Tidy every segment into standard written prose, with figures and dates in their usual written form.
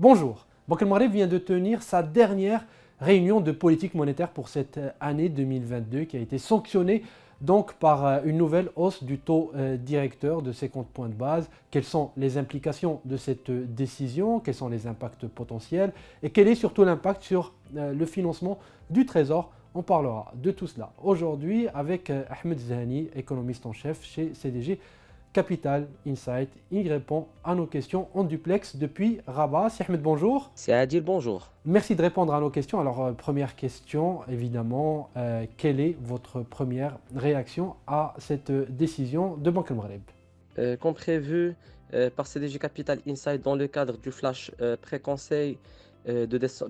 Bonjour. Banque El Maghreb vient de tenir sa dernière réunion de politique monétaire pour cette année 2022 qui a été sanctionnée donc par une nouvelle hausse du taux directeur de 50 points de base. Quelles sont les implications de cette décision? Quels sont les impacts potentiels? Et quel est surtout l'impact sur le financement du Trésor? On parlera de tout cela aujourd'hui avec Ahmed Zahani, économiste en chef chez CDG Capital Insight. Il répond à nos questions en duplex depuis Rabat. Si Ahmed, bonjour. C'est Adil, bonjour. Merci de répondre à nos questions. Alors, première question, évidemment, quelle est votre première réaction à cette décision de Banque El Maghreb? Comme prévu par CDG Capital Insight dans le cadre du flash pré-conseil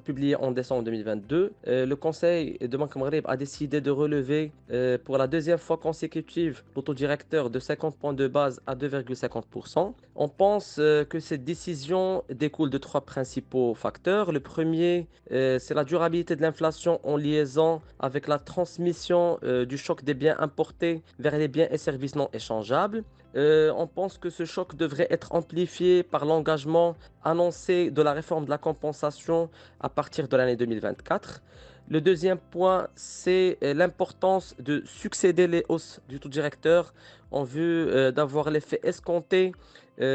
publié en décembre 2022, le Conseil de Banque Maghreb a décidé de relever pour la deuxième fois consécutive le taux directeur de 50 points de base à 2,50%. On pense que cette décision découle de trois principaux facteurs. Le premier, c'est la durabilité de l'inflation en liaison avec la transmission du choc des biens importés vers les biens et services non échangeables. On pense que ce choc devrait être amplifié par l'engagement annoncé de la réforme de la compensation à partir de l'année 2024. Le deuxième point, c'est l'importance de succéder les hausses du taux directeur en vue d'avoir l'effet escompté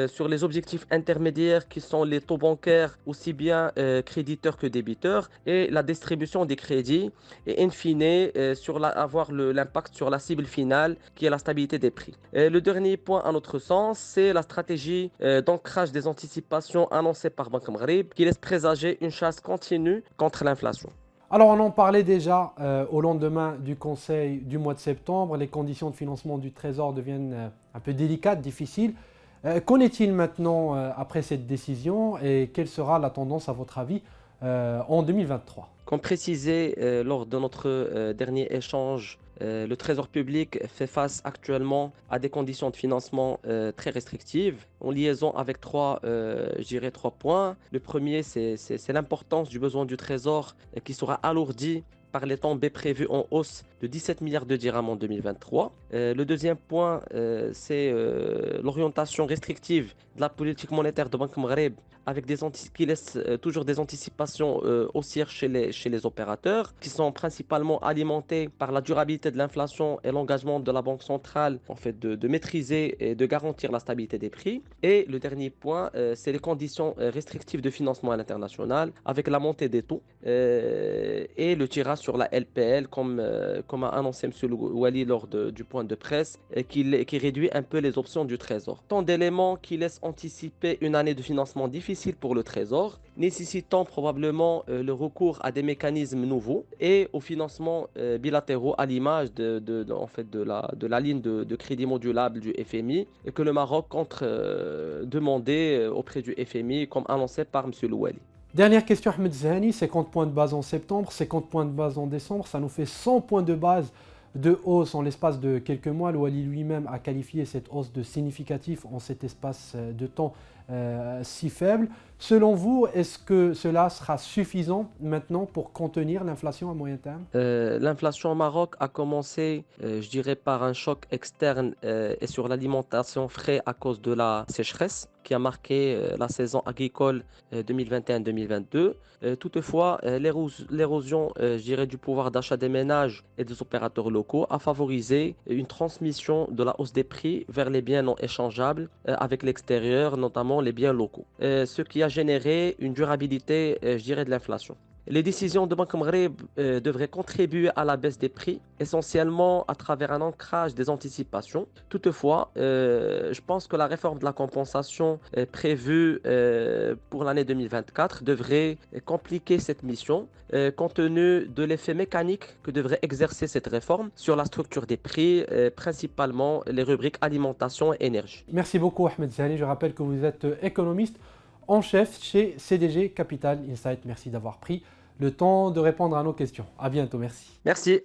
sur les objectifs intermédiaires qui sont les taux bancaires aussi bien créditeurs que débiteurs et la distribution des crédits et in fine avoir l'impact sur la cible finale qui est la stabilité des prix. Le dernier point à notre sens, c'est la stratégie d'ancrage des anticipations annoncée par Banque Maghreb qui laisse présager une chasse continue contre l'inflation. Alors, on en parlait déjà au lendemain du Conseil du mois de septembre. Les conditions de financement du Trésor deviennent un peu délicates, difficiles. Qu'en est-il maintenant après cette décision et quelle sera la tendance à votre avis en 2023? Comme précisé lors de notre dernier échange, le Trésor public fait face actuellement à des conditions de financement très restrictives, en liaison avec trois points. Le premier, c'est l'importance du besoin du Trésor qui sera alourdi par les tombées prévues en hausse de 17 milliards de dirhams en 2023. Le deuxième point, c'est l'orientation restrictive de la politique monétaire de Banque Maghreb avec qui laisse toujours des anticipations haussières chez les opérateurs qui sont principalement alimentées par la durabilité de l'inflation et l'engagement de la Banque centrale en fait de maîtriser et de garantir la stabilité des prix. Et le dernier point, c'est les conditions restrictives de financement à l'international avec la montée des taux et le tirage sur la LPL comme a annoncé M. Wali lors du point de presse qui réduit un peu les options du Trésor. Tant d'éléments qui laissent anticiper une année de financement difficile pour le Trésor, nécessitant probablement le recours à des mécanismes nouveaux et au financement bilatéraux à l'image de la ligne de crédit modulable du FMI et que le Maroc compte demander auprès du FMI comme annoncé par M. Louali. Dernière question, Ahmed Zahani, 50 points de base en septembre, 50 points de base en décembre, ça nous fait 100 points de base de hausse en l'espace de quelques mois. Louali lui-même a qualifié cette hausse de significatif en cet espace de temps si faible. Selon vous, est-ce que cela sera suffisant maintenant pour contenir l'inflation à moyen terme? L'inflation au Maroc a commencé, je dirais, par un choc externe et sur l'alimentation frais à cause de la sécheresse qui a marqué la saison agricole 2021-2022. Toutefois, l'érosion, je dirais, du pouvoir d'achat des ménages et des opérateurs locaux a favorisé une transmission de la hausse des prix vers les biens non échangeables avec l'extérieur, notamment les biens locaux, ce qui a généré une durabilité, je dirais, de l'inflation. Les décisions de Banque Maghreb devraient contribuer à la baisse des prix, essentiellement à travers un ancrage des anticipations. Toutefois, je pense que la réforme de la compensation prévue pour l'année 2024 devrait compliquer cette mission, compte tenu de l'effet mécanique que devrait exercer cette réforme sur la structure des prix, principalement les rubriques alimentation et énergie. Merci beaucoup Ahmed Zahani, je rappelle que vous êtes économiste en chef chez CDG Capital Insight. Merci d'avoir pris le temps de répondre à nos questions. À bientôt, merci. Merci.